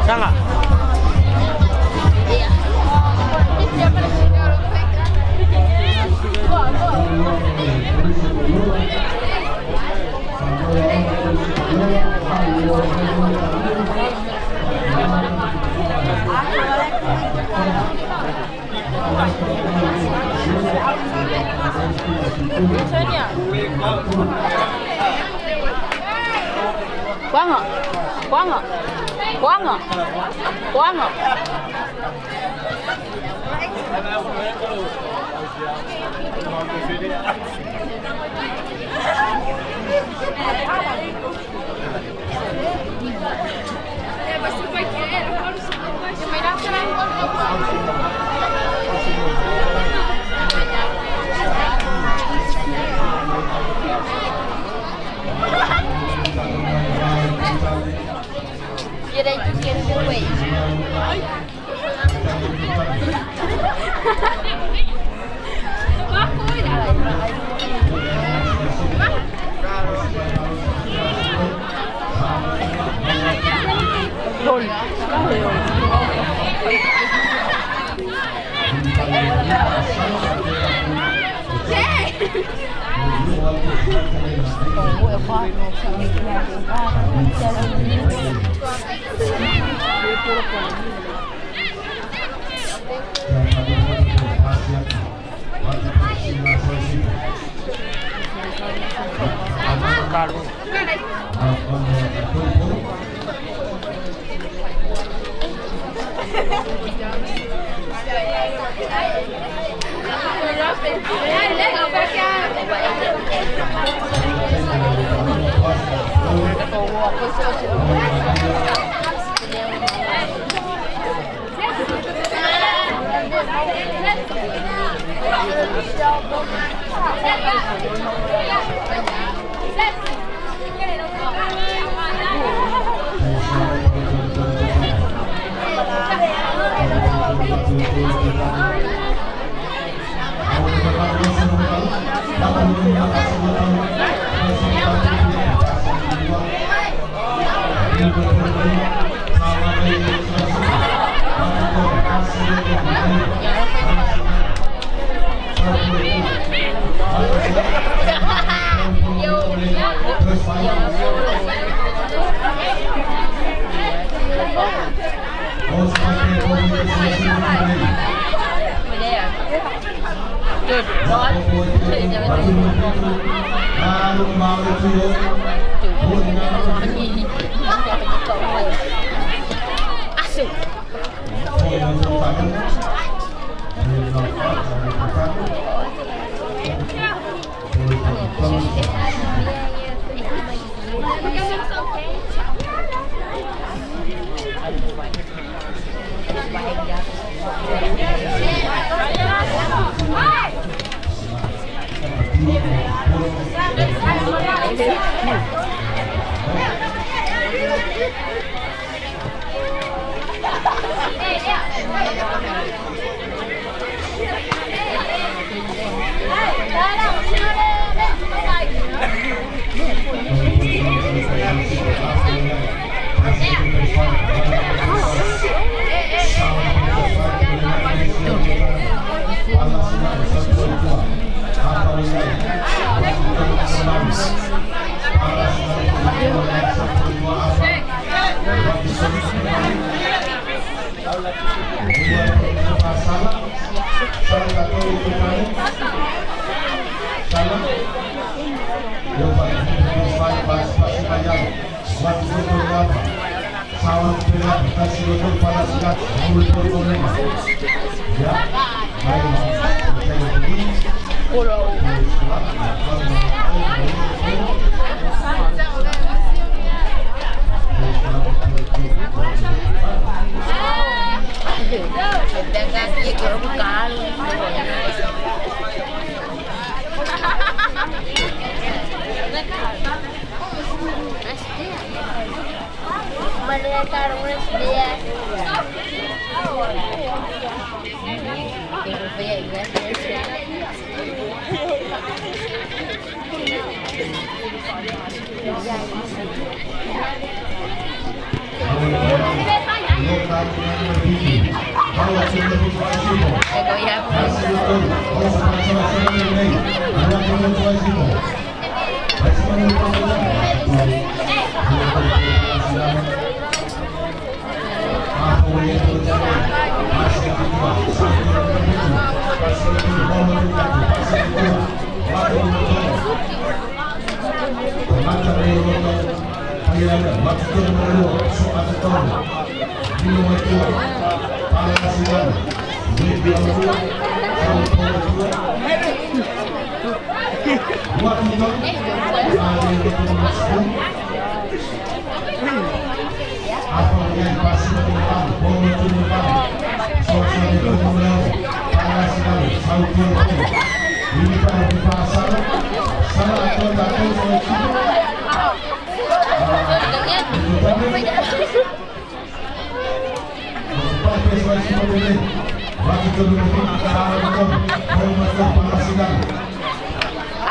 Sangat. Banget, banget, banget, banget. Giờ đây tôi kia nó quỷ. Bác cúi đã lại rồi. Rồi. Sawan Pera kasih untuk para silat mulut bergolong. Ya, baik. Saya begini.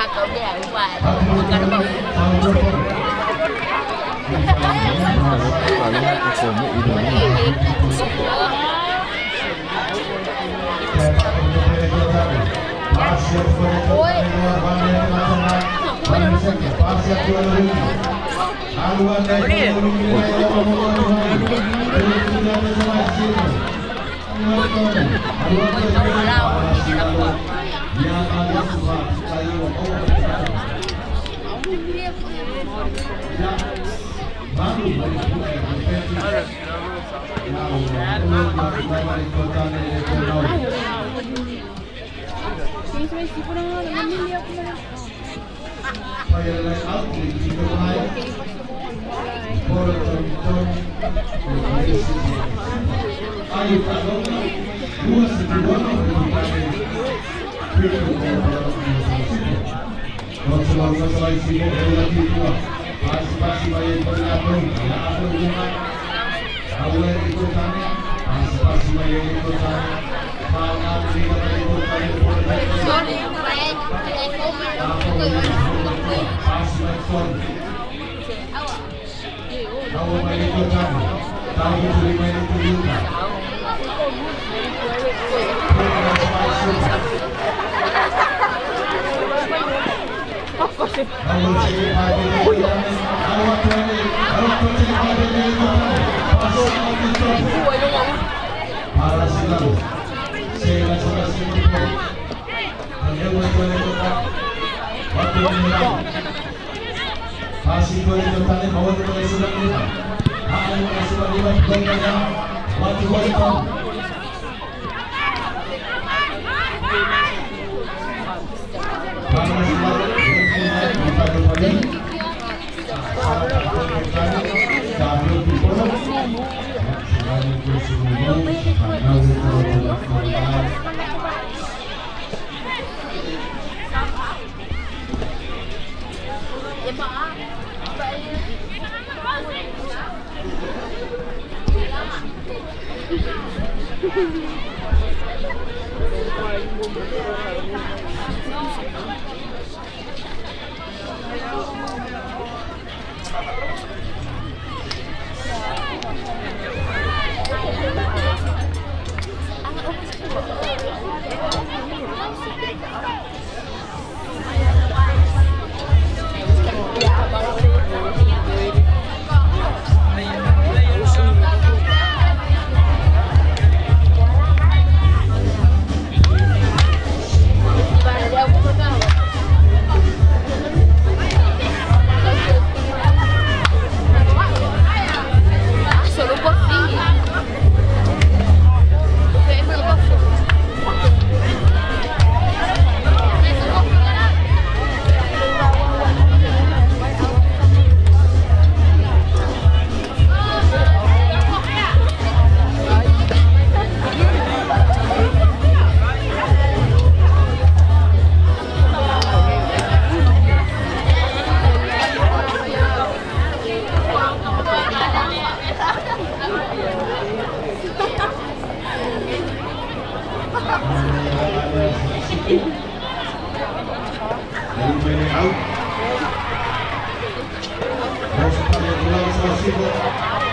Para de agua,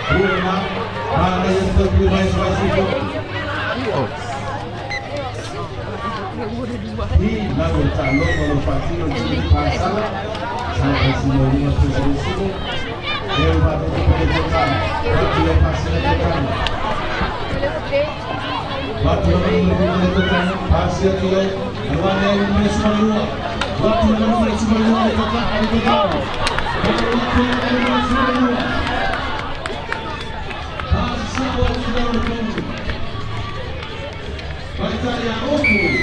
Roma, mana yang terpilih Spasibo. Di lalu calon menempati untuk pasal sampai 95%. Yang baru diperlukan bagi lokasi letakkan. Batu yang menentukan hasil dia lawan yang semua. Batu yang semua letakkan ada tahu. Batu yang semua. Hasil sudah bertemu. Baca yang umum.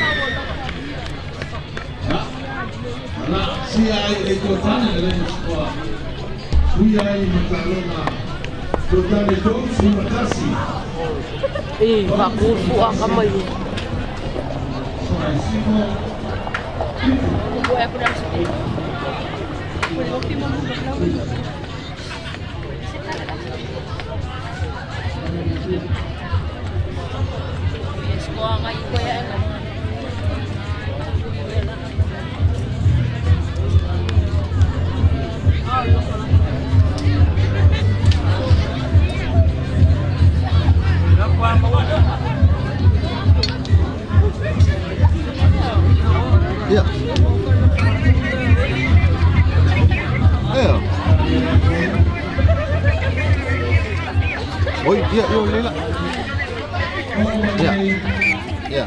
Nak siai itu tanah dalam sekolah. Siai mentalona. Total itu terima kasih. Makufu ang kamay. Buhay ko na sa pili. Huwag mo maglawan. Yes, ko ang ngayon ko yan. Iya. Ayo. Oh iya, yo Lila. Iya. Iya.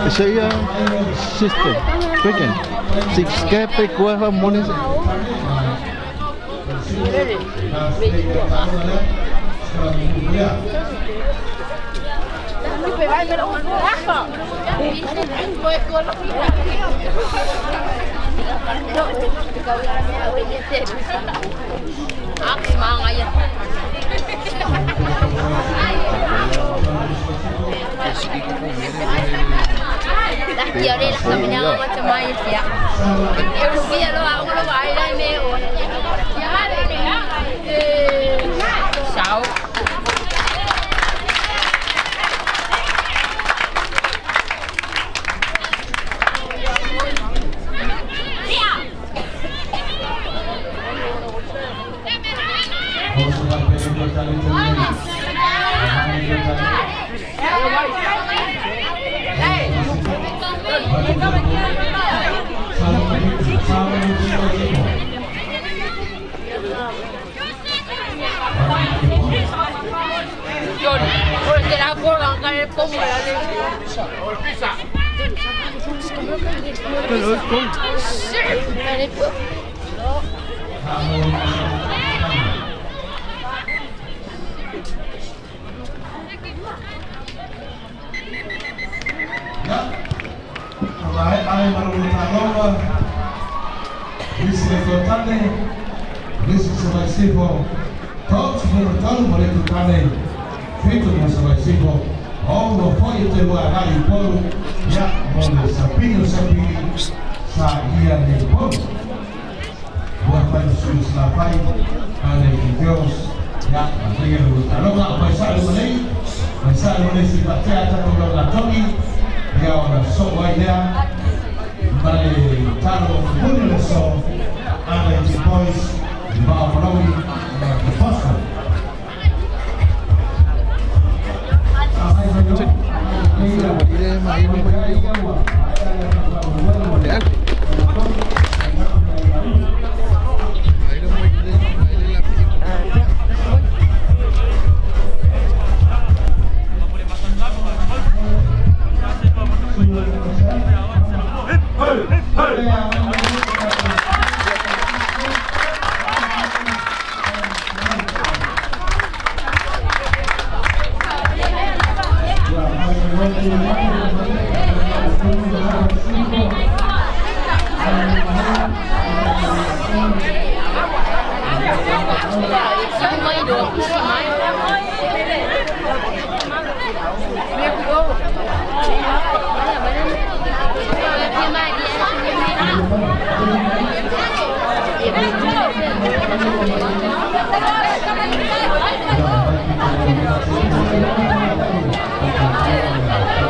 Saya sister, pegang. Si kepe kuah monis. Giờ đi đặt tầm nhau cho mai chị ạ. Em kia đâu ông đâu vậy đây nè. Sáu. Porque la cola cae como la de pizza. Ai marulutalo Visitotane Visitosivo Todos voltando para o cane feito no Savasivo ao no foi te o agai polo já no sapinho saía de polo boa para os na pai ale Deus já até o taloga vai sair se bater até o latoni ya ora so waida mai talo munile so ale depois va provi the first one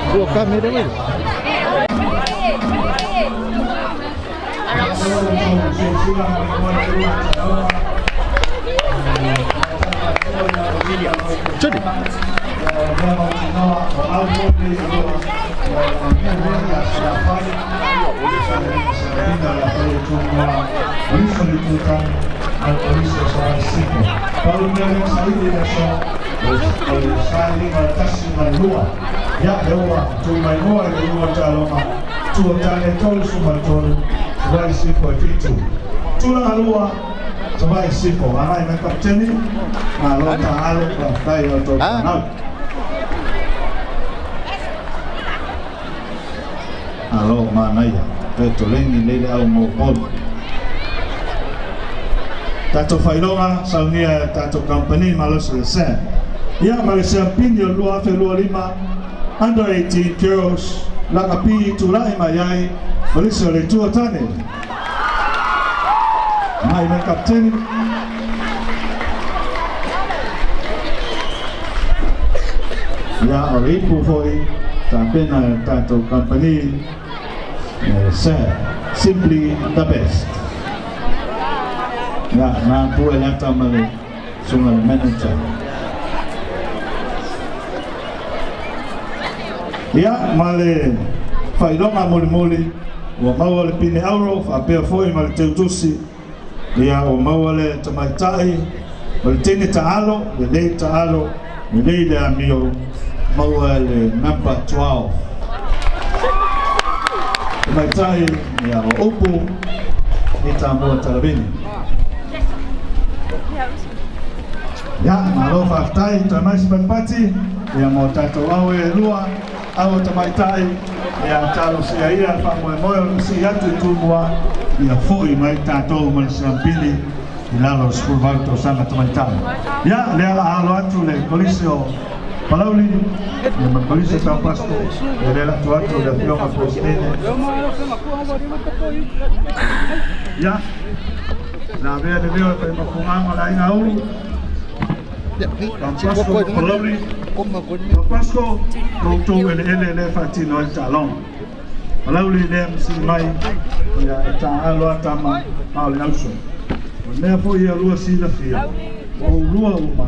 Dua kamera ni. Jadi. Kalau memang saya tidak saya mengatasi manual, ya dewa, cuma manual dewa calama, cuma tanya tol semua tol, sebagai siapa itu, cuma alua, sebagai siapa, anak yang kapten ini, malu tak alu, tak atau tak. Alo mana ya, betul ini lele au mopol. Tato failonga sangia tato company malos lesen. Ya Malaysia pinyo lua fe lua lima under 18 girls lakapi tulai mayai Malaysia le tua tane. Mai na kapten. Ya oripu foi tapi na tato company simply the best. Ya, na pua lata male sungai manager. Ia male whailonga muli ua maua le pine auro whapea foi ma le teutusi ia o maua le tamaitai ma le tene taalo le lei taalo le lei le amio maua le number 12 tamaitai ia o upu i tamua talavini ia malo whaftai tamaisi patipati ia mo tatou au e lua au tamaitai ia talo sia ia whamoemoe si atu i tumua ia foi mai tatou ma le sampili i lalo skul vauto sanga tamaitai ia le ala alo atu le kolisi o Palauli ia ma kolisi o Taupasko ia le atu atu le fionga postene ia na vea le veo pa mafunganga la ina uru Taupasko Palauli Taupasko koutou ele fatino el talon Palauli le msi mai ia ta alo atama maule auso Mea po ia lua sila fia o lua uma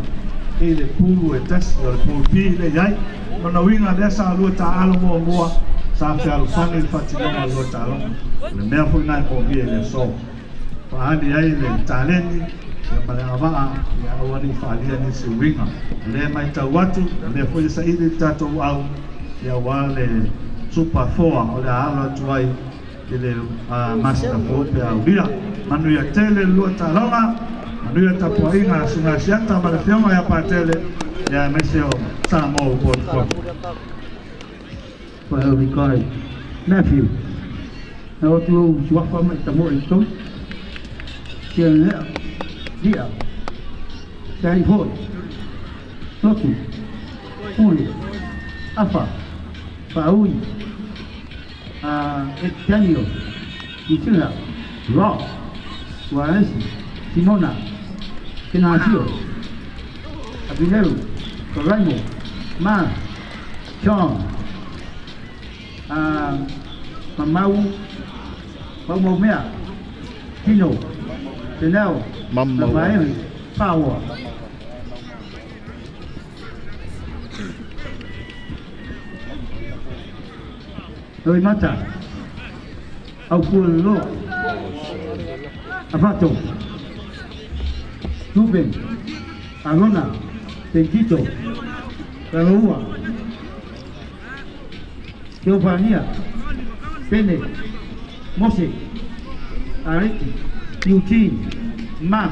e le pulu e tasi o le pulu pi le iai mana winga lesa lua ta alo mo mua sa fe alo fani le fatinoma lua ta alo le mea po nai po bia le so paani ai le taleni ia male awaa ia awani whaalia ni si winga le mai tau watu le po isa ili tatou au ia wale super 4 o le alo atu ai ele master fope au dia manu ya tele lua talonga manu ya tapuainga sunga siata ma le fionga ya patele ya meseo samo ko Well, because nephew, now to swap from the more so, dia, dari hoi, sotu, uli, apa, paui, Daniel, Ichira, Rob, Wallace, Simona, Kenasio, Abineru, Coraimo, Ma, John, Mamau, Mamomea, Tino, Chanel, Mamai, Power. Rồi mata au pulo lo afato Ruben Alona Tentito Ranua Giovannia Pene Mose Areti Eugene Mark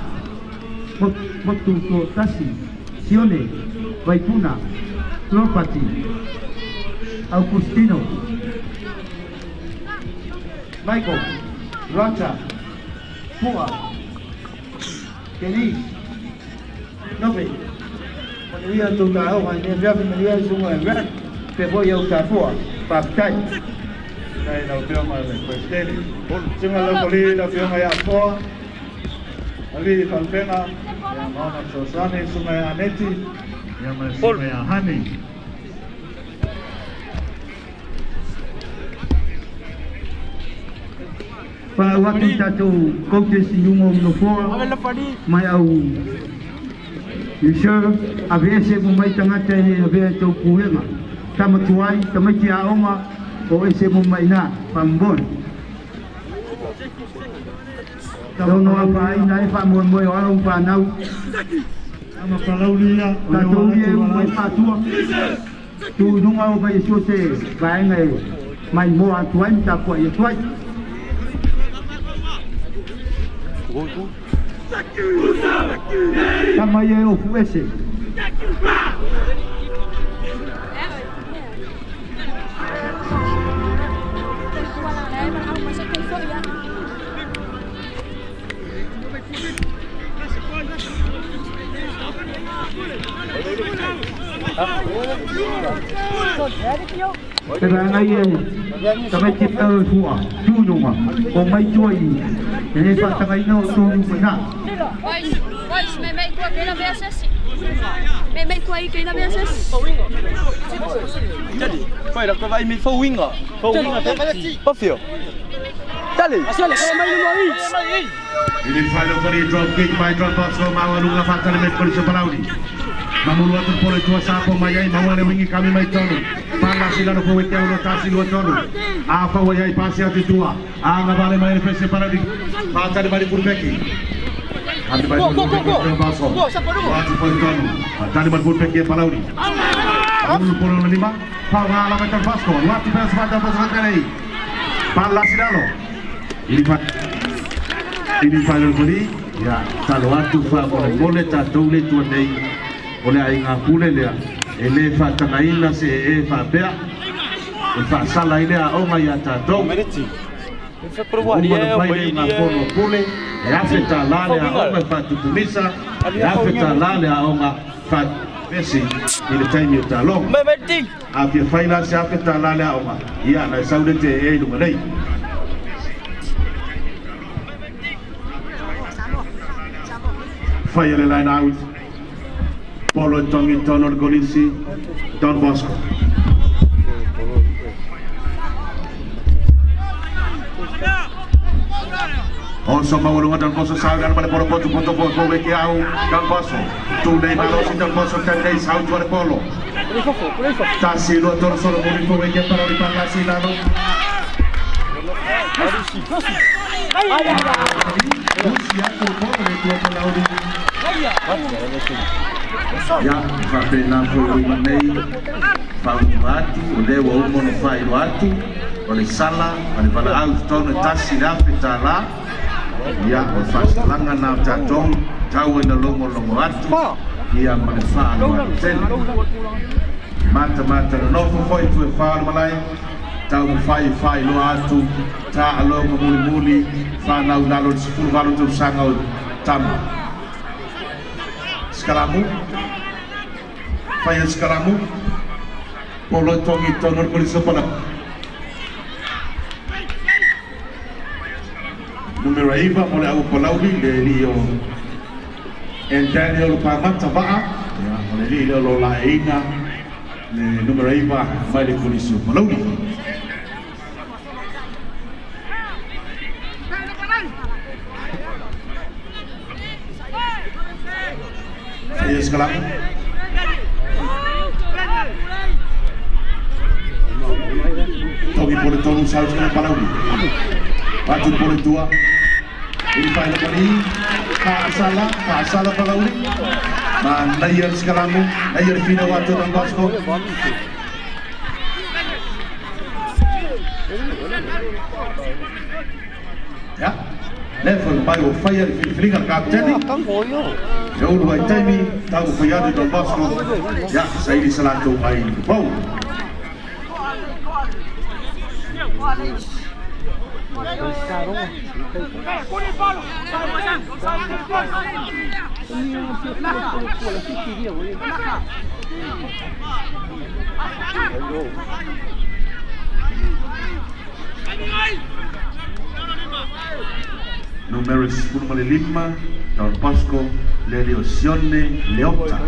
Motuto Tasi Sione Vaipuna Lopati Augustino Michael, Rocha, Pua, Kenny, Novi. When we are to the home and then driving the years and red before you start for Baptite. Đây đầu tiên mà phải quay tên chứ mà lâu đi đầu tiên mà ya for ali phần tên là mà Sosani Sumaya Aneti ya mà Sumaya Hani pa waktu tato kote sinungo no fo mai au Yusho avese mo mai tangata ni ave to kuenga tama tuai tama ti aoma o ese mo mai na pambon tao no apa ina fa mo mo o pa nau ama palaulia tato ye mai patua tu nunga o vai sote vai ngai mai mo atuan ta ko ye tuai Sama ye o fuese. Cái này ngay cái mấy chiếc tơ thua chui đúng không? Còn mấy chui thì nên phải thằng ấy nó tôi phải nặng. Oi, me mai kwa kena BSS. Me mai kwa kena BSS. Jadi, kau dah kau main full wing ah? Full wing ah? Apa feel? Tali. Asal kau main lagi. Ini final kali drop kick by drop box so mawa lunga fakta le met polisi Palauli. Mamulu atur pole tua sapo mayai mawa le wingi kami mai tonu. Palla si lano come chiamo tasi lo tono. Apa wa yai pasi ati tua. Anga vale mai pese para di. Pata di mari Purpeki. Ati mari Purpeki baso. Wati poi tono. Tadi mari Purpeki palauri. Puluh lima. Pala meter basko. Wati pes pada pos kali. Palla si lano. Ini final kali. Ya, kalau atu fa boleh tak boleh tu nei. Oleh ai ngakule le. Ele fa tanaina se e fa bea. Fa sala ile a onga ya ta do. Fa provar dia boleh ngakono kule. Ya feta lale a onga fa tukumisa. Ya feta lale a onga fa pesi ile time ta long. A pia final se a feta lale a onga. Ya na saudete e lu nei. Fire the line out. Polo Tongi Tonor Golisi, Don Bosco. Also, Mawalunga Don Bosco Sagan, but Polo Poto Vekiao, Don Bosco. 2 days Malos in Don Bosco, 10 days out to the Polo. Tassilo Torso, Morico Veke para the Pangasilano. Ya, papena foi nei faumatu, o lewa umo no fai no atu, o le sala, o le vala au tono tasi la peta la, ya, o fasalanga na tatong, tau ina longo atu, ya mane faa no atene. Mata no nofo foi tu e faa malai, tau fai no atu, ta alongo muli, faa nau nalo sifuru valo tu sanga o tamu. Sekaramu, faya sekaramu, Polo Tongi Tonor Polisi Polo. Numero Iva, oleh aku Polauli, Lelio, and Daniel Pamata Ba'a, oleh Lelio Lola Ina, numero Iva, Mali Polisi Polauli. Faya sekaramu. Togi por el todo salto de Palauri. Batu por el tua. Ini final kali. Kasala Palauri. Man layar sekaramu, layar final waktu Don Bosco. Ya. Level bayo fire flingan kapten. Ya udah time tahu fire di Don Bosco. Ya saya di selatu main. Wow. Numero 10 Don Bosco Lelio Sione Leotta.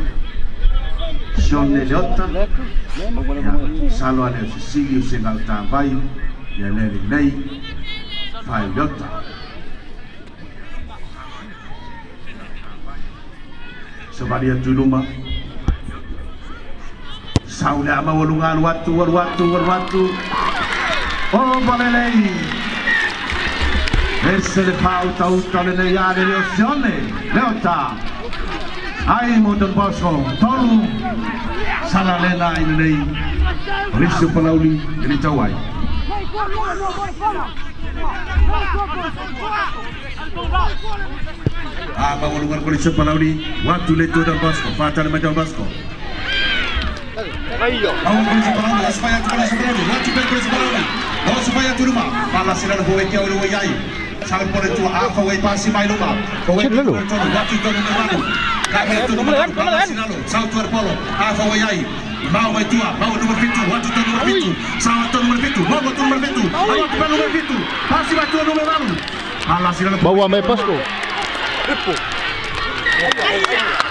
Sione Leotta. Salo ale Sicilio se alta vai ya Leli nei fai Leotta. Sebalia tuluma. Saula ama walungan watu. Oh balelei. Esse le pauta utale le yade le opzione. Leotta. Ai Don Bosco. Tolu. Salalena in lei. Risco Palauli in Tawai. Mawalungan Risco Palauli. Waktu leto Don Bosco. Fatal Don Bosco. Awal Risco Palauli. Supaya tu Risco Palauli. Waktu Risco Palauli. Bawa supaya tu rumah. Pala sila na buwek yaw luwa yai. Sabi po rin ito ako ay pasi may rumah. Kawai ito rin ito. Waktu ito rin naman. Kami ito naman. Pala sinalo. South Polo. Ako ay yai. Mau itu, mau nomor 7, waktu itu nomor 7, sama itu nomor 7, mau itu nomor 7, awak itu nomor 7, pasti waktu nomor baru. Alas sila. Bawa mai Bosco.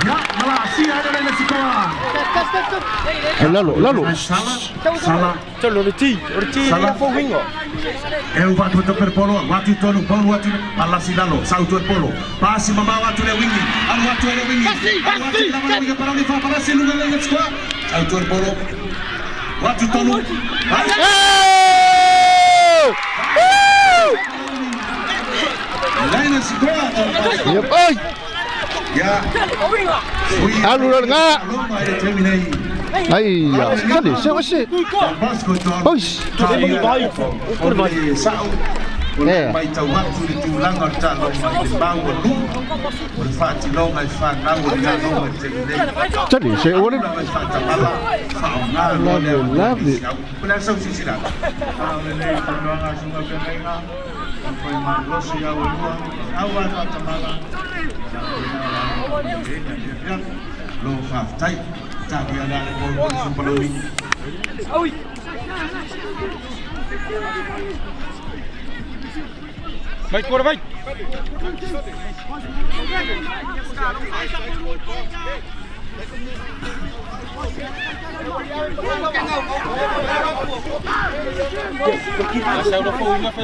Ya, Malaysia ada di sekolah. Lalu. Salah. Cello Orti Salah. for wingo. Waktu itu per polo, waktu itu nomor waktu Malaysia lalu, South Polo. Pasti membawa tu le wingi, waktu le wingi. Pasti. Para di Malaysia lu le sekolah. South Polo. Watu tonu. Lain squad. Yep, oi. Ya. Alur nga. Ay, ya. Kali, siapa sih? Oish. Yeah. Mai tau hatu le tūlanga talo mai te maua lu. O le whaati longa i whanau o le longa te le. Jadi, saya boleh. Lovely. Puna sau sisira. Ale nei whanauanga sunga perenga. Pai malosi au lua. Awa whatamala. Lo whaftai. Taki ana le mo supaloi. Oi. Vai, Cora, vai!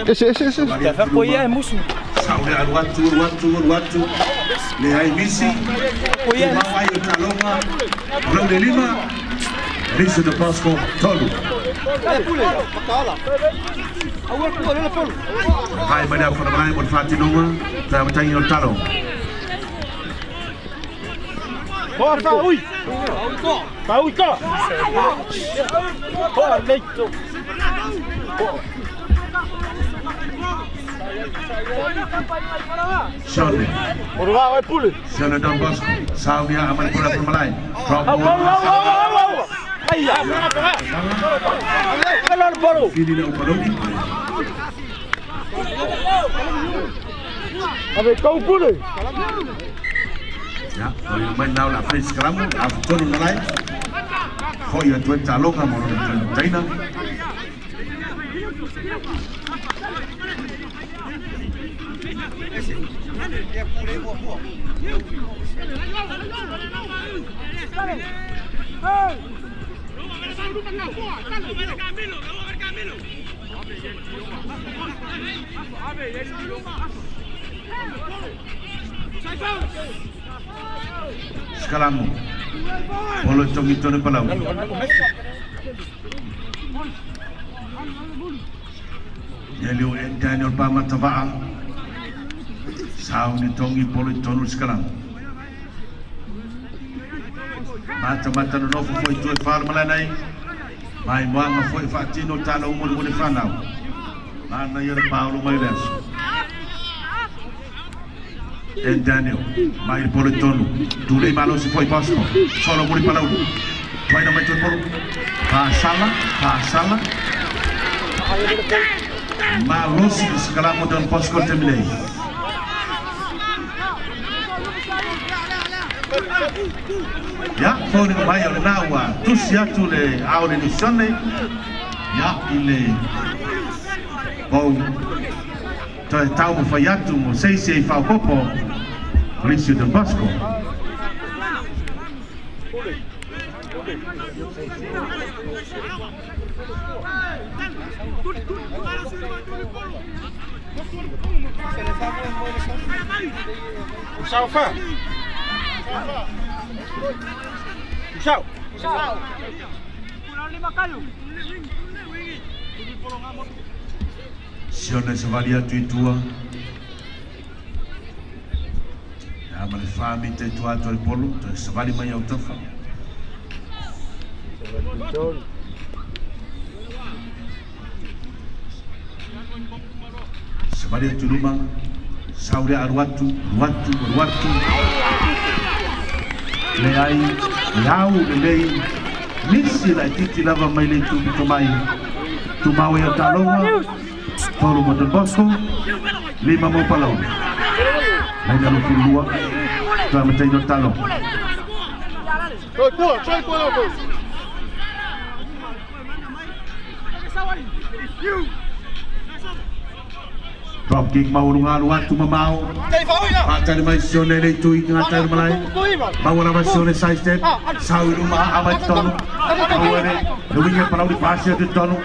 Esse. Vai apoiar, é moço. Saúde, watu. Le ai misi. Apoiar. Mai o talonga. Rau de Lima. Lisa de Pasco, todo. Hai pada formai bon fatinuma, ta matai no talo. Bora, Paui! Paui, cá! Bora, leito! Shone. Bora lá, vai pule! Shone Don Bosco. Saudia aman pula permalai. Aí, olha o bolo! Ini na upalodi. Avec kau pule! Ya, oleh main nau la face keramu, aku turun malai. Foi a tua talonga mo no China. Sekarang polo tongito ni palau. Yellow and Daniel Pamatava. Sound ni tongi polo tonu sekarang. Mata no foi tu far malanai. Mai moanga foi fatino talo mo mo fanau. Mana yer Paulo Mailes. And Daniel, mai polo tonu. Dule malo se foi Pasco. Solo mo palau. Vai na mai tu polo. Pasala. Malos sekarang mo don Pasco temilei. Ya, foi no mai ole naua. Tu sia tu le aule ni sonne. Ya, ile. Bom. Tau mo faiatu mo sei fa popo. Polícia de Pasco. Salva! Tchau! Sione se valia tua. Ya male fami te tua to polo, se vali mai autofa. Se valia tu luma, saure arwatu. Leai, lau lei, nisi la titi lava mai le tu mai. Tu mau ya talonga, tolu mo Don Bosco, lima mo palau. Lai na lupi lua, tu amatai no talo. Try cool, Drop kick mau runga tu mamau. Atar mai sione le tu ingatar malai. Mau na mai sione side step. Sau rumah amat tonu. Aware, luinya palau di pasir di tonu.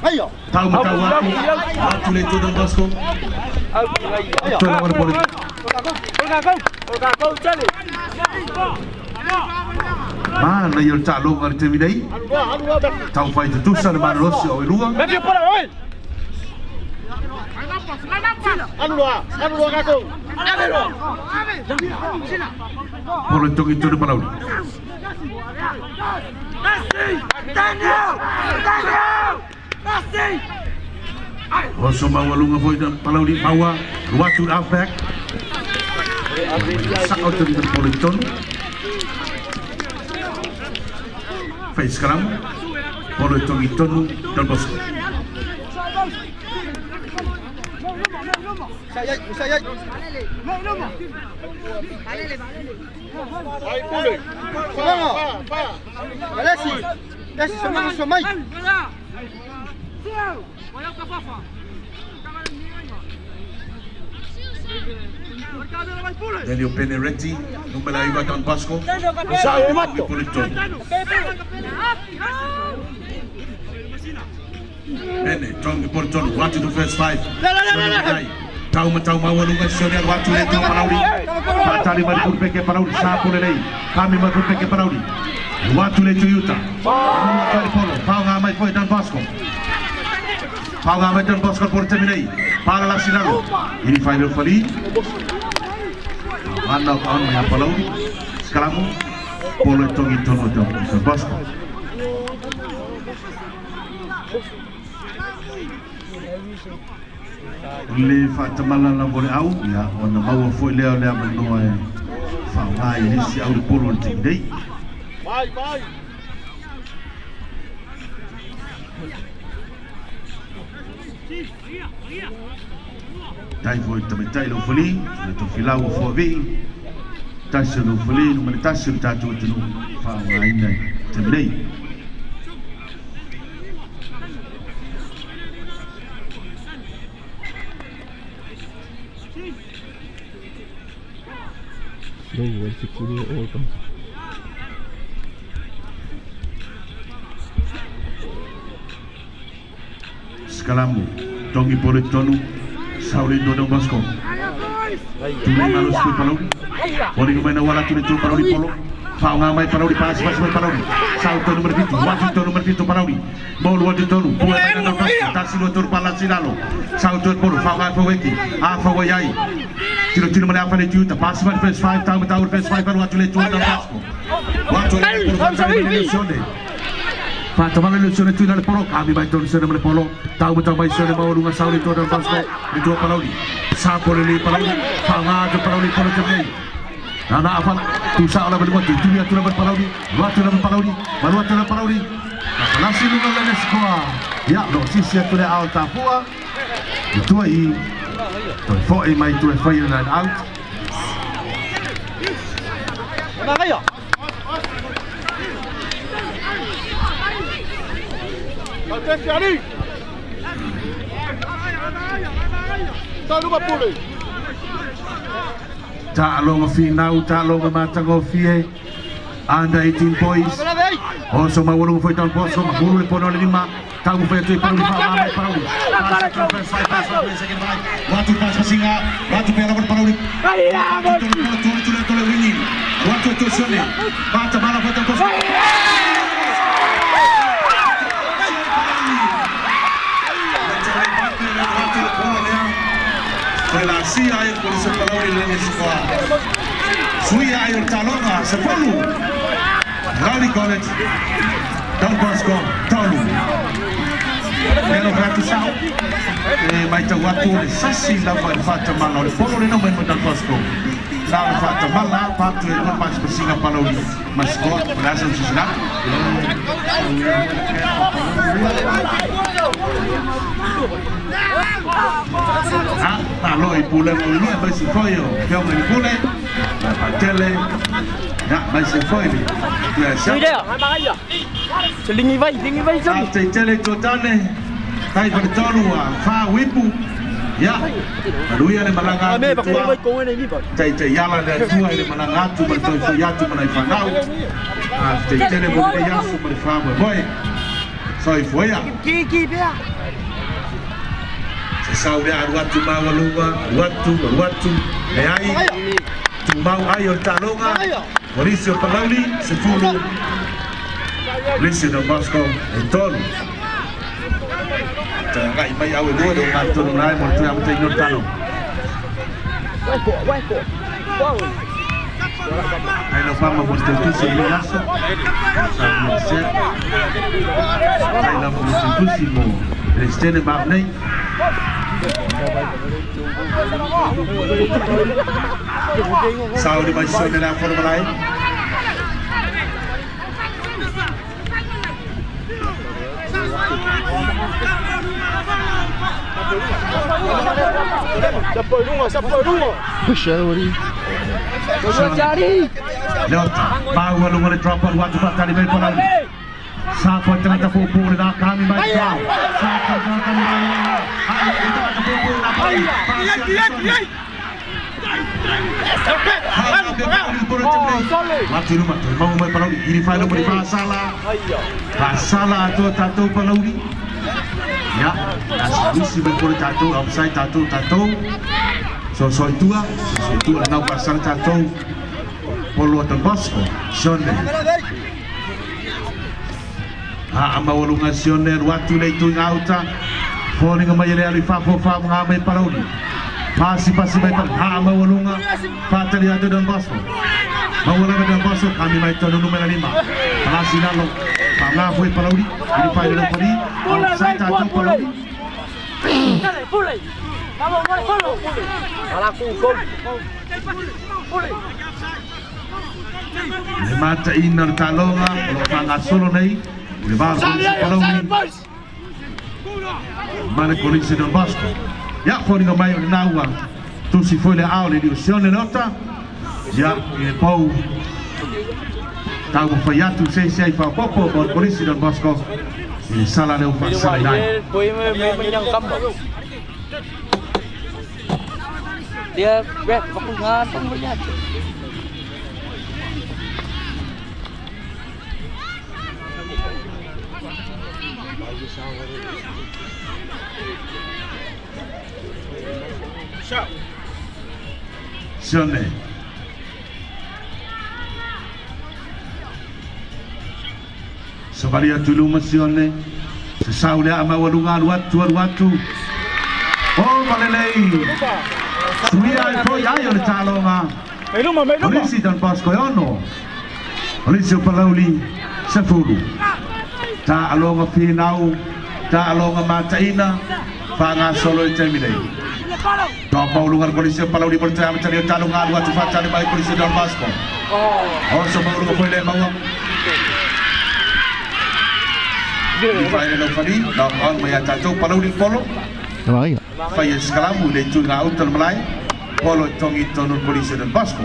Ayo. Tahu macam waktu le tu Don Bosco. Tu lawan polis. Kau cari. Mana yo talo ngar te midai. Tau fai te tusa le mana rosi o ilua. Polo tongi tonu palauri. Oso mawa lunga foi dan palauri mawa watu afek. Sakau tonu polo tonu. Fai sekarang polo tongi tonu dan Bosco. Saya. Daniel Beneretti, numero aiuto Don Bosco. Bene, Tom Porton, watch the first five. Tahu mawa lunga Sonia waktu leto Paraudi. Patali maripur peke Paraudi sapu lelei. Kami maripur peke Paraudi. Waktu leto Yuta. Kali polo. Pau ngamai foi Dan Bosco. Pau ngamai Dan Bosco por terminei. Para la sinalo. Ini final fali. Mana kawan mai Paraudi. Sekarang polo tongi tono Dan Bosco. Le fatamala la bole au ya ona maua foi leo manoa e fa mai nisi au polo tindei vai tai foi também tai lo foli to filau fo vi tasse lo foli no mane tasse tatu tunu fa mai nei tindei Skalamu, tongi polo tonu, sauri Don Bosco. Tunai malus kui Paraudi. Poli maina wala tuni tu Paraudi polo. Pau ngamai Paraudi pas Paraudi. Sau tonu merpitu, watu tonu merpitu Paraudi. Bolu watu tonu, pula maina Don Bosco. Taksi lo tur pala sinalo. Sau tonu polo, pau ngamai faweki, fawayai. Tiro mana apa leju ta pas man first 5 tahun first 5 baru watu leju Don Bosco. Watu leju Pak teman leju tu dalam polo kami baik tahun sana mana polo tahu betul baik sana mau lunga sauli tu Don Bosco di dua Paraudi. Sapo leli Paraudi, fanga tu Paraudi polo cemai. Nana apa tu saolah berbuat tu dia tu dapat Paraudi, watu dapat Paraudi, baru watu dapat Paraudi. Nasi lunga leles kuah. Ya, lo sisi tu le alta pua. Itu ai. Tôi phôi mày tôi phơi là out. Mà cái gì? Lên kia đi. Sao lúc mà bù đi? Ta long final, ta long matang ofie. Under 18 boys. Also mawulong foi Don Bosco, mabulu po no lima. Tahu foi tu Paraudi Paraudi. Waktu pas singa, waktu pela Paraudi. Tole winning. Waktu tu sone. Bata bala foi Don Bosco. Relasi air polisi Paraudi lene sekolah. Sui air talonga sepuluh. Rally College, Don Bosco, Tolu. Pero berarti sah. Baca waktu sesi dapat fata malau. Polo ni nombor Don Bosco. Dapat fata malau. Patu yang lepas bersinggah Paraudi. Masuk berasal sesudah. Taloi pula ini masih foyo. Kau meni pula. Tele. Ya, masih foyo. Sudah ya, apa aja? Lingi vai sini. Tele totane. Kai bertolua, fa wipu. Ya. Lalu yang melanggar. Ame pakai vai kau ini pak. Cai yala dan tua ini melanggar tu bertolua ya tu melai fanau. Tele boleh ya su berfaham. Boy. Soi foya. Kiki dia. Saudia watu mawalunga watu leai tu mau ayo talonga Mauricio Palauli, Sepulu, Mauricio Don Bosco, Entón. Jangan imai awe dua dengan Antun Rai, mortu yang betul Nur Tano. Aí não vamos constituir o laço, sabe ser. Aí não constituir o restante magnet. Saúde mais sobre na Fórmula 1. Puxa, Ori. Lewat bawa lu mulai drop on waktu tadi main bola. Sapo tengah terpupu dah kami main kau. Sapo tengah terpupu nak main. Mati rumah tu mau main bola ini final boleh masalah tu tato bola ni. Ya, asal main bola tato offside tato. So itu nak pasal tato polo Don Bosco, Shone. Ama walunga Shone waktu itu ngauta, falling amai le alifa fofa ngamai paraudi. Pasi mai par. Ama walunga fatali ado Don Bosco. Mawala Don Bosco kami mai tonu numero 5. Pasi nalo, panga foi paraudi. Ini pai le poli. Sai tato paraudi. Pulei. Vamos, follow. Alaku gol. Le mata inar talonga, lo panga solo nei. Le va a Mana polisi Don Bosco. Ya poni ngamai nawa. Tu si foi le aule di usione nota. Ya e pau. Tau faiatu sei fa popo por polisi Don Bosco. E sala le ufa sala dai. Foi menyang kampo. Dia rap pakungan pembanyak. Shone. Sebalia tulu masione. Sesaule ama walungan watu. Oh malelei. Suia foi ayo le talonga. Polisi Don Bosco ono. Polisi Palauli Sepulu. Ta alonga finau, ta alonga mataina, panga solo terminei. Don Paulo ngar polisi Palauli percaya mencari talonga dua cepat cari baik polisi Don Bosco. Oh sebelum foi le mau. Di final lo fali, Don on maya tato Palauli polo. Namanya. Faya sekalamu le tu ngau tel Malay. Polo tongi tonun polisi Don Bosco.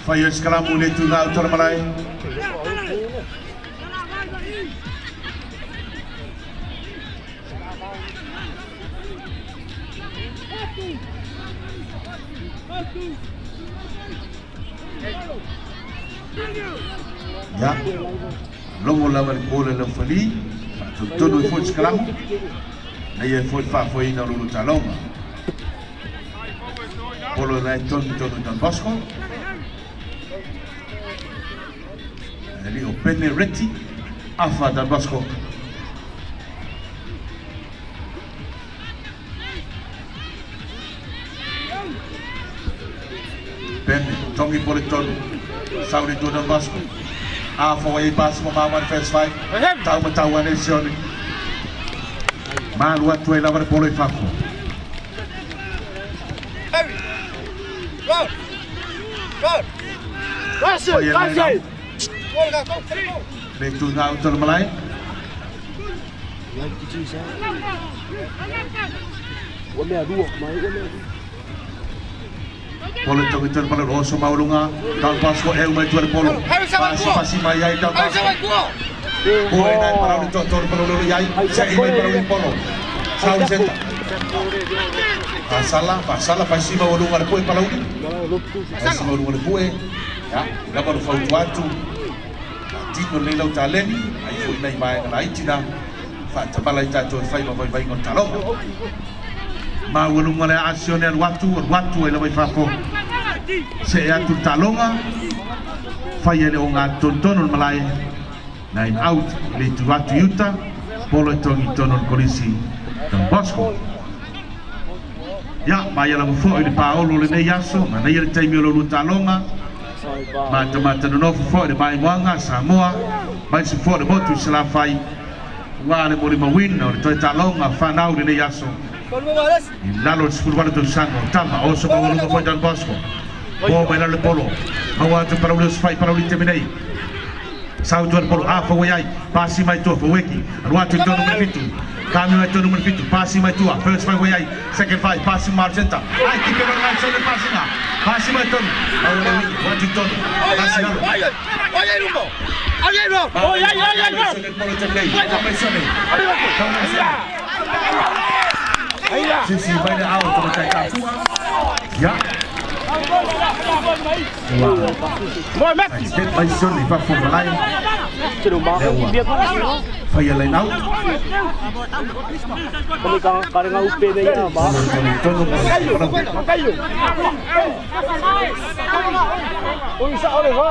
Faya sekalamu le tu ngau tel Malay. Ya, longo lawan bola le fali, todo foi escravo, aí foi foi na lulu talonga. Polo na todo Don Bosco. Ali o penne retti, afa Don Bosco. Penne, tongi polo todo. Saudi Don Bosco. Afa aí passa mamawan first fight. Tahu nation. Mal watu ay lawan polo ifako. Russell. Để tu ngau tel Malay. Polo itu kita pada rosso maulunga. Don Bosco mai jual polo. Pasi mai Don Bosco. Boy naik para untuk tor polo yai. Saya mai para polo. Saudi center. Pasalah pasi maulunga kue palo. Pasi maulunga kue. Ya, dapat fautuatu. tino le lau taleni ai foi nei mai na itina fa tabala ita to fai ma vai ngon talonga ma wulu ngale aksione al watu ele vai fafo se atu talonga fai ele onga tontono malai nine out le tu watu yuta polo tongi tono polisi Don Bosco ya mai la fo ile Paolo le nei yaso ma nei le taimi lo talonga ma tamata no fo de mai wanga Samoa mai se fo de botu sala fai wale mori mawin o to talonga fa nau le nei yaso lalo sfurvalo to sango tama o so ma lo fo Don Bosco o mai le polo hawa te para os fai para o terminei sau tuan polo afa wai pasi mai to fo weki ruatu to no fitu kami mai to número 5 pasi mai tua first five wai second five pasi Marcenta ai que pelo mais sobre pasi na pasi mai to ruatu to pasi na Oye rumbo Sisi vai de out to tai ka ya Moi Messi step by step đi vào phòng lại chứ đừng bảo biết phải lên out kami kadang UP na yan ba kayo Uy isa ulit ha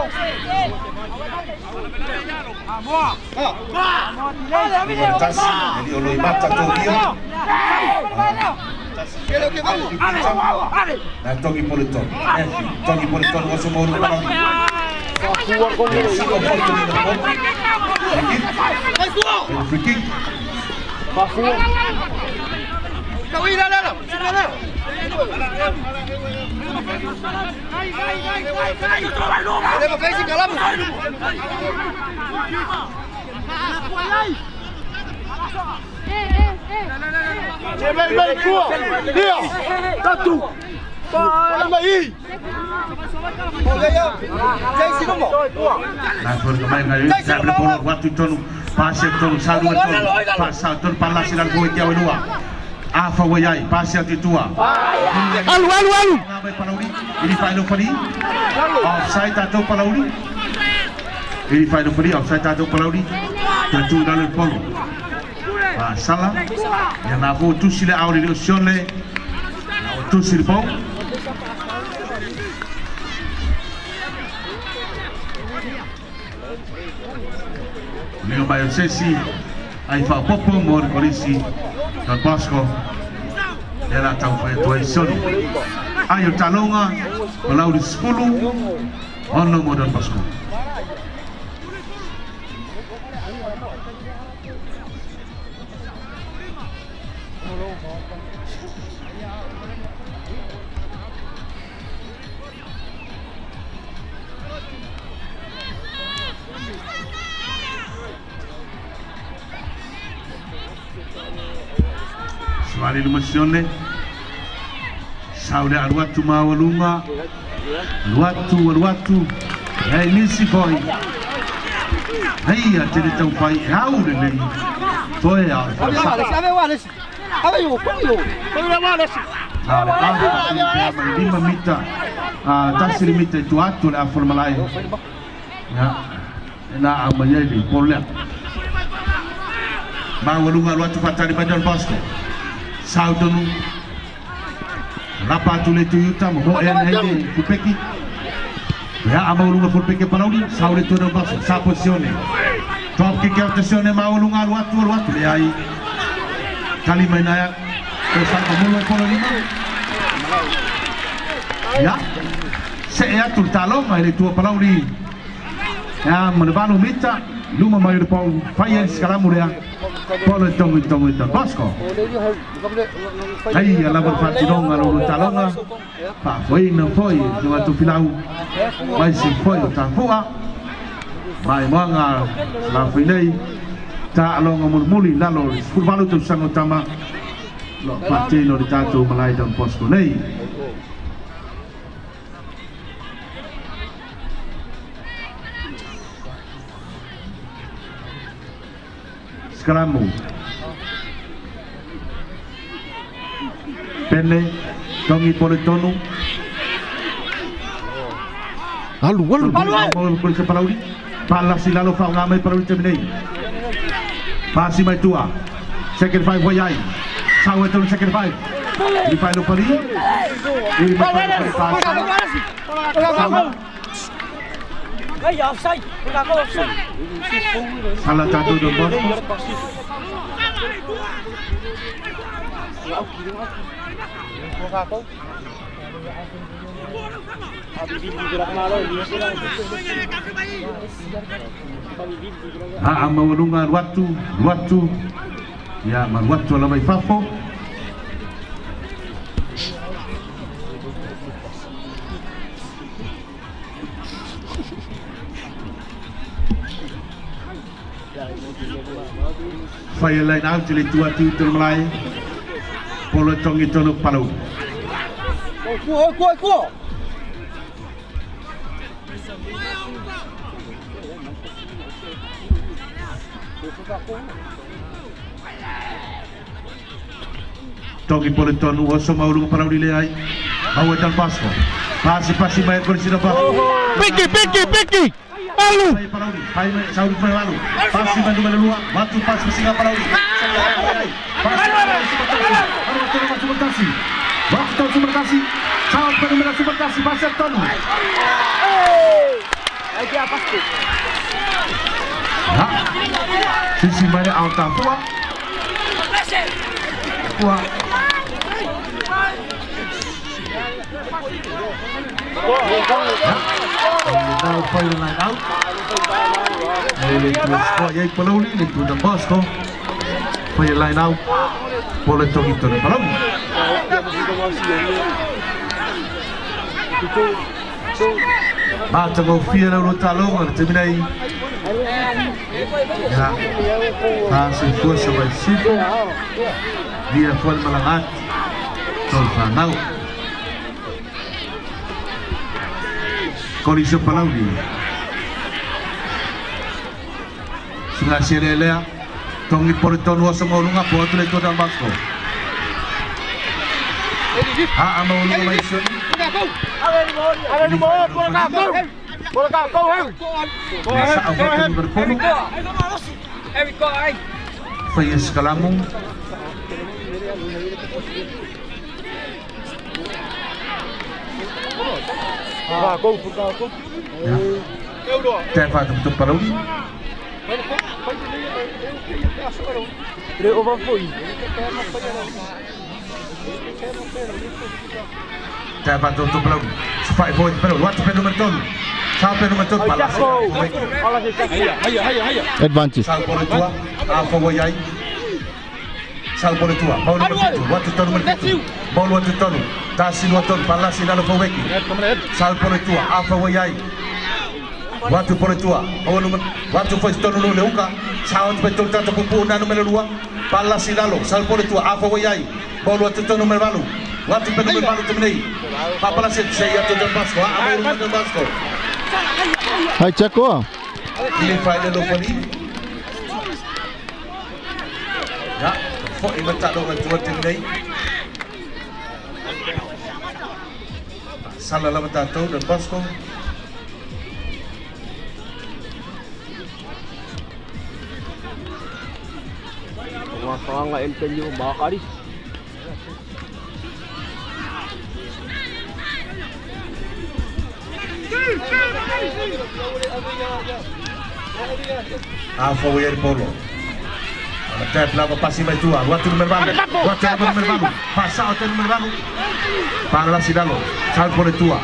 jadi oleh mata tu dia na Togi Politon Togi Politon wasu mo ru parang kuwar ko ni free kick Pafu Kawin na lang Ada ba kasi kalam Bel kuwa dia tatu Palmai Jai sinomo na for kemai ngai sabre polo waktu ton pasir ton salu ton pasal ton palas dan boy dia dua afa wayai pasir titua Alu ngai palauri ini final fari offside atau palauri ini final fari offside atau palauri tentu dalam polo salah yang aku tu sila awal di usiole tu silpo Neo Bayo Sesi ai fa popo mor polisi Don Bosco era tau fa tuaison ayo talonga walau di 10 ono mo Don Bosco Suali lumasione Sauda alwatu mawalunga alwatu Hei nisi foi Hei atene tau pai Haure lei Toe au Lima mita Tasiri mita itu atu le aformalai Ya Na amayeli Polek Mawalunga alwatu fatari Don Bosco Saudonu Rapatu le Toyota mo ene kupeki ya amaulunga fulpeke parauli saule to Don Bosco sa posizione top kick attenzione maulunga alwatu le ai kalima inaya to sa komulo polo lima ya se ya tul talon ma le tuo parauli ya menebanu mita luma mai pau fai sekarang ya polo tongi Don Bosco ai ala berfati dong alo talonga pa foi não foi no tu final mas se foi ta fua mai manga la finei ta alonga murmuli lalo furvalo tu sang utama lo patino di tatu malai Don Bosco nei Scramble Penne Tongi Politono Alu Polisi Palauri Pala si lalo fa ngamai para terminate. Pasi mai tua. Second 5 wayai. Sawa tu second 5. Di final pali. Di final pali. Salah satu nombor. Ang mawalungan watu. Ya, marwatu ala may fafo. Fire line out til tua til Malay. Polo tong itu nuk palau. Kuat. Togi polo tong uoso maulung palau di leai. Awet dan pasko. Pasi main kursi dapat. Piki. Malu. Pai saudi pai malu. Pasi bantu melua. Batu pas singa palau. Waktu Superkasi. Saud fenomena Superkasi pasir tonu. Lagi apa sih? Sisi mana alta kuat. Now final line out. Yai palau ni tu dan Bosco. Final line out. Boleh tong itu dan palau. Mata mau fia na talong terminai. Ya. Hasil força vai situ. Dia pun melangat. Tolfanau. Kondisi palau ni. Sungai Sierra Tongi Porton was mau lunga buat itu dan Bosco. Mau lunga maison. Bola kau. Masa awak berpuluh. Fayez Kalamung. Kau. Tepat untuk palau. Dapat untuk pelau. Fight point pelau. What number 10? Sampai number 10 balas. Advantage. Salpon tua. Alfa wayai. Salpon tua. Mau number 7. What number 7? Mau what tonu. Tasin what ton balas in alfa weki. Salpon tua. Alfa wayai. Watu pole tua, watu foi tonu no leuka, sound betul tanto pupuna no melua, pala silalo, sal pole tua, afa wayai, bolu watu tonu merbalu, watu penu merbalu temnei, papala se ya to dan Bosco, amai dan Bosco. Hai Chaco. Ini final lopani. Ya, foi imata do tua temnei. Salah lama tato dan Bosco. Masalah nggak MPU bakari. Alfa wayai polo. Tap lava pasi mai tua, watu number balu. Passa o number balu. Pangla sidalo, sal pole tua.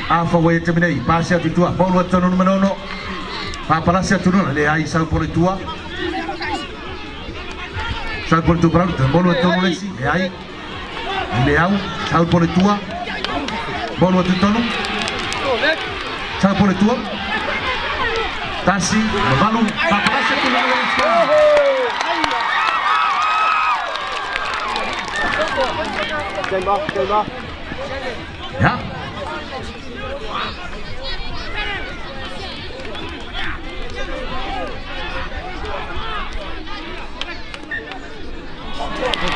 Alfa wayai terminei, pasi atu tua, polo watu number 9. Papala se turun, le ai sal pole tua. Sal por tu bravo, bolo tono lesi, ai. Leau, sal por tua. Bolo tu tono. Sal por tua. Tasi, balu, papasa tu lesi. Tembak. Ya.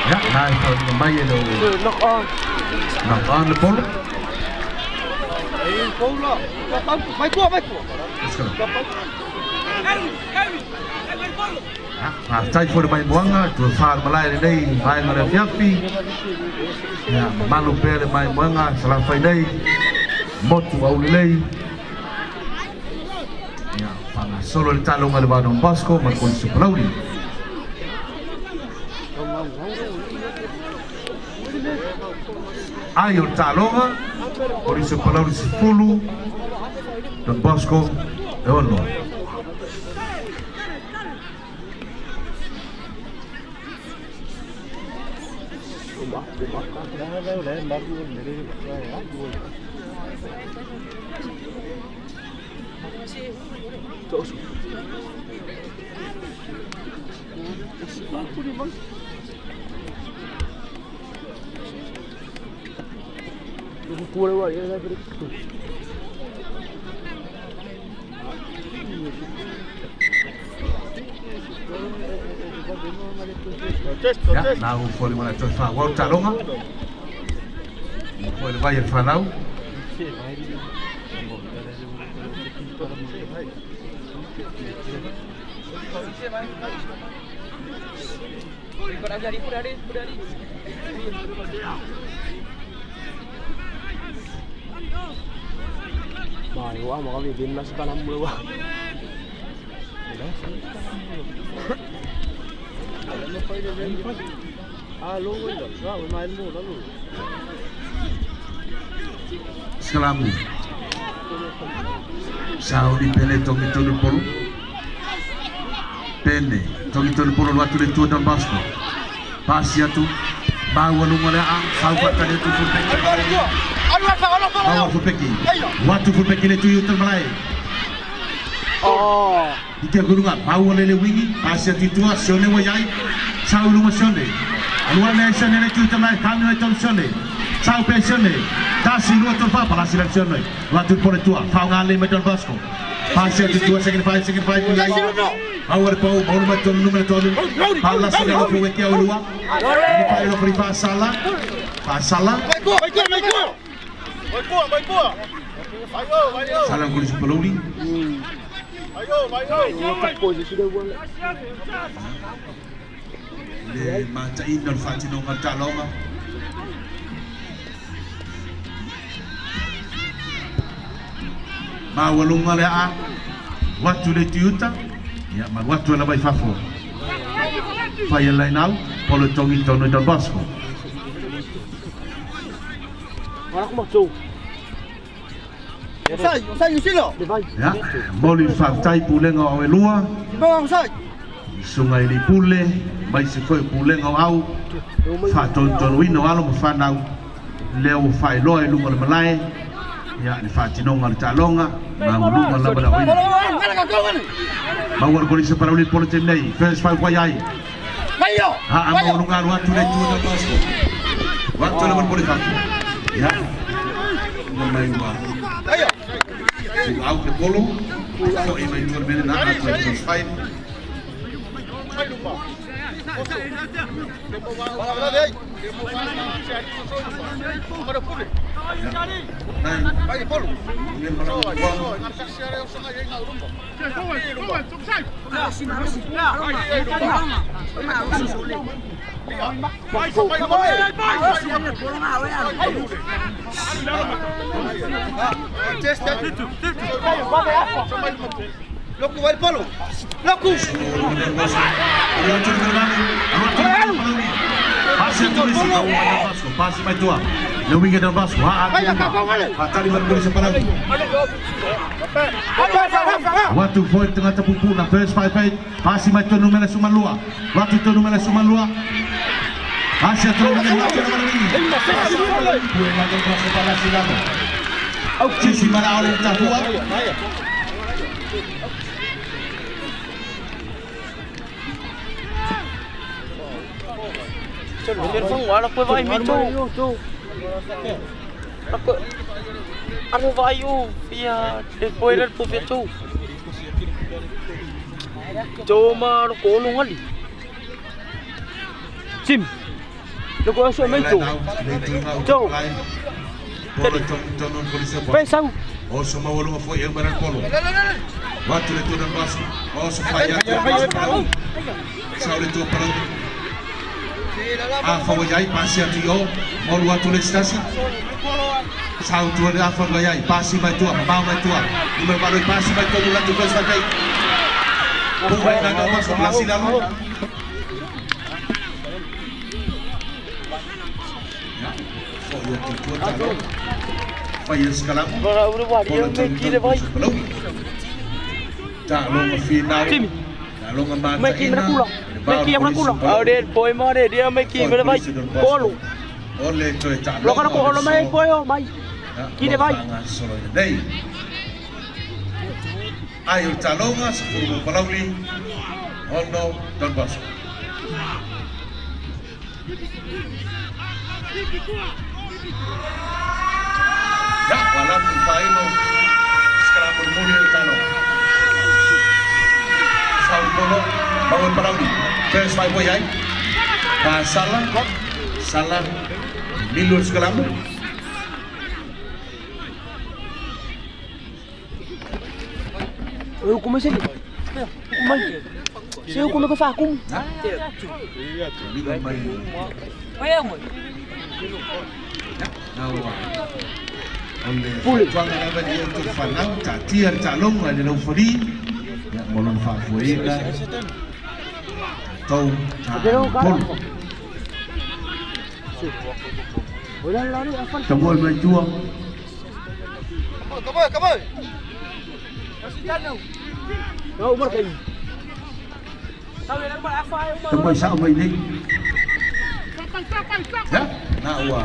Ya, nah itu kembali lo. Knock on the ball. Cai for mai buanga tu far malai dei mai ngara fiapi ya malu pere mai buanga salah fai dei motu au lei ya fana solo il talo ngal ba Don Bosco ma con su Plaudi ayo talonga por isso Plaudi se fulu Don Bosco e ono ya, nah foi mana tu fa wa talonga foi vai el fanau Bài quá mà có việc viên nó sẽ 30 quá. Selamu sao di pele toki tonu polu pene toki tonu polu waktu di tua Don Bosco pasia tu bawa lu mulai ang sahabat tadi tu fulpeki bawa fulpeki waktu fulpeki le tu yuter malai ika gurunga bawa lele wingi pasia tu tua sione wayai sao lu sione alua le sione le tu yuter malai kami le tu sione sao pensione dasi lu tu fa para sione waktu pole tua fau ngale me Don Bosco pasia tu tua second five mulai awal pau baru macam número todo pala segala pun weki awalua ini pai lo priva sala salam kulis peluli le mata indal fatino ngatalonga ma walunga le a watu le tiuta ya ma watu la bai fafo fai lai nau polo tongi tono Don Bosco Ora como tu. Sai usilo. Ya moli fatai pulenga o elua Bang sai. sungai di pule bai se foi pulenga au fa ton wino alo mo fa nau leo fai loe lunga le malai ya ni fa tinonga le talonga ma lunga la bala wino Bawar polisi para ulit politik nei first five wayai Ayo. ha amo lunga waktu le tu Don Bosco waktu le politik ya mai wa Ayo. au ke polo so ima itu berbeda na first five Loku vai polo. Loku. Pasi mai tua. Le winga Don Bosco. Tadi berbeda separado. Waktu foi tengah terpupu na first five pasi mai tua numero Sumalua. Waktu tu numero Sumalua. Pasi tu numero ini. Buena Don Bosco para Silano. Sisi mana oleh Tahua. Tiền phong quá là quay vai mình chú. Ăn vai u phía để quay lên phía chú. Chú mà nó cố luôn hết đi. Chim. Nó có sợ mấy chú. Chú. Polo tono polisi po. Pensang. O suma walo foi el baran polo. Watu le tu dan basu. O su faya. Saule tu para. A fawajai pasi atio. Mol watu le stasi. Sau tu ada fawajai pasi mai tu, mau mai tu. Numero baru pasi mai tu la tu kau sakai. Bukan ada masuk lasi dalam. Fire sekarang. Bola tinggi vai. Tak long final. Tak long aman. Meki berkulang. Meki yang berkulang. Dia boy mana dia meki berbai. Polo. Oleh tu tak. Lo kan ko lo mai boy mai. Kide vai. Dei. Ayo talonga sepuluh pelauli. Hondo dan Bosco. Ya, walau Faino sekarang bermula talong. Saul Polo bangun pelauli. First five boy ay. Salah milur sekarang. Hukum sini. Hukum. Si hukum ke fakum. Oleh tuan ada dia untuk fanang tak tiar calong ada lau free. Ya molon fa fuega. Tau. Pol. Kabul berjuang. Kabul. Đâu mất kình. Temboi sao vậy đi? Ya, nawa.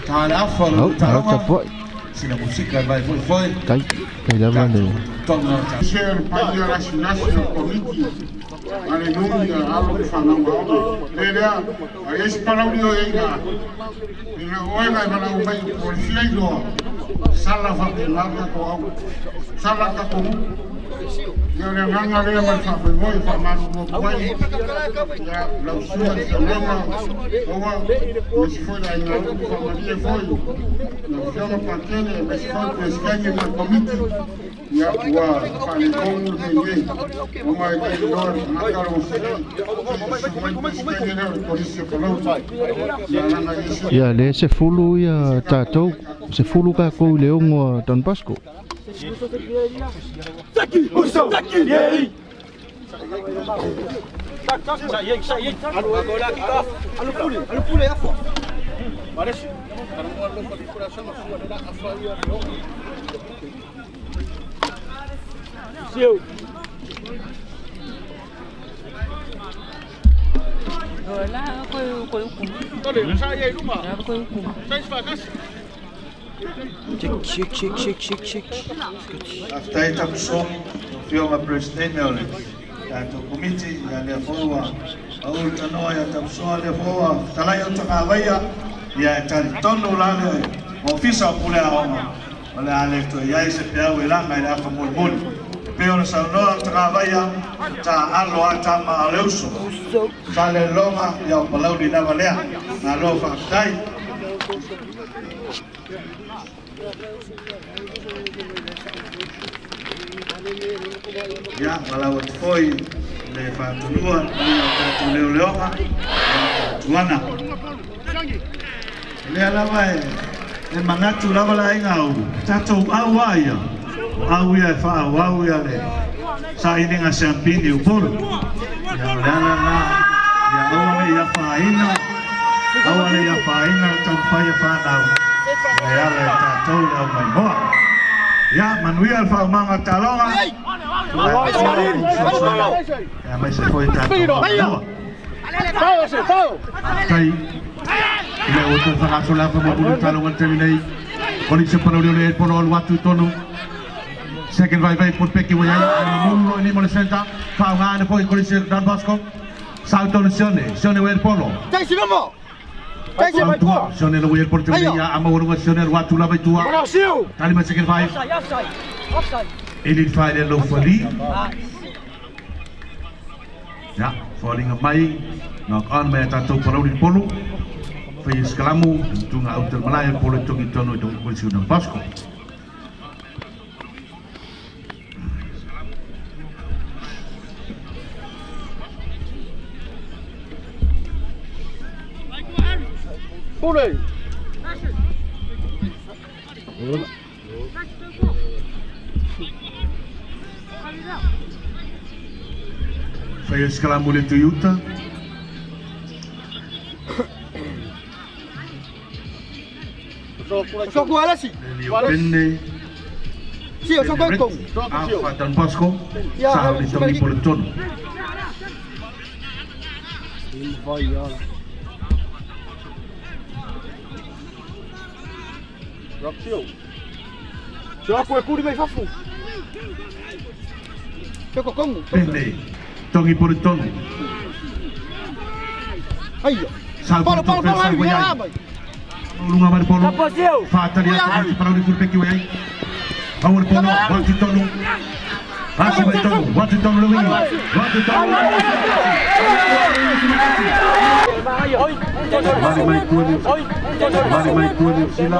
Thằng áo phở cepat. Sila musik kan baik foi. Kai dah mana? Tong Share Party National Committee. Ale nungi alo fanang wao. Leda, ayes palaudio yenga. Ina oega bana ubai polisia ido. Sala fa pelanga ko au. Sala ka ko. Yo le nganga le mal fa pe moi fa manu mo kwai. Ya la usua selema. Owa, mes foi da ina fa maria foi. Na fiama pakene mes foi presidente da committee. Ya wa fa le kongu de ye. Oma ke dor nakaro sele. Ya, le se fulu ya tatou. Se fulu ka ko leongo Don Bosco. Rồi là coi hukum. Cek. After it up so, fioma presidente oleh. Dato komiti ya le fowa. Au tanoa ya tapsoa le fowa. Talaya utakawaya ya taritono lale. Ofisa pule aoma. Oleh ale to ya ise pia welanga ila famulmul. Pero sa no utakawaya ta alo atama aleuso. Sale loma ya palau di navalea. Alo faktai. Ya, walau foi le fatunua le leoma tuana le alawa e mangatu lava la ingau tato awaya awia fa awia le sa ini nga champagne upor ya dana na ya awale ya faina tampaya fa dau ya le tato le mai boa ya manuel fa manga talonga ya mai se foi tato kai le outro fa sola fa mo talonga terminei con il separo le pono al watu tono second vai por peki wa mundo ni mo senta fa ngane poi con il Don Bosco salto sione wer polo Dai sinomo. Sione lo wer por terminei ama wor sione watu la vai tua tali ma second vai Offside. Elite Friday low for Lee. Ya, falling a mai. Knock on me tato polo di polo. Fai skalamu tunga au ter malaya pole tongi tono i tongi kuisi Don Bosco. Pule. Fai skalamu le Toyota. So kuala si. Penne. Si, so kong. Alfa Don Bosco. Ya, Sa le tongi pole tono. Roxio. So ko kuri mai fafu. So kong. Penne. Tongi pole tono. Ayo. Salvo salvo ya. Lunga mari polo. Fata dia tu para uri kurpeki wai. Awar polo, wati tonu. Asi mai tonu, wati tonu lewi. Wati tonu. Mari mai kuani. Mari mai kuani sila.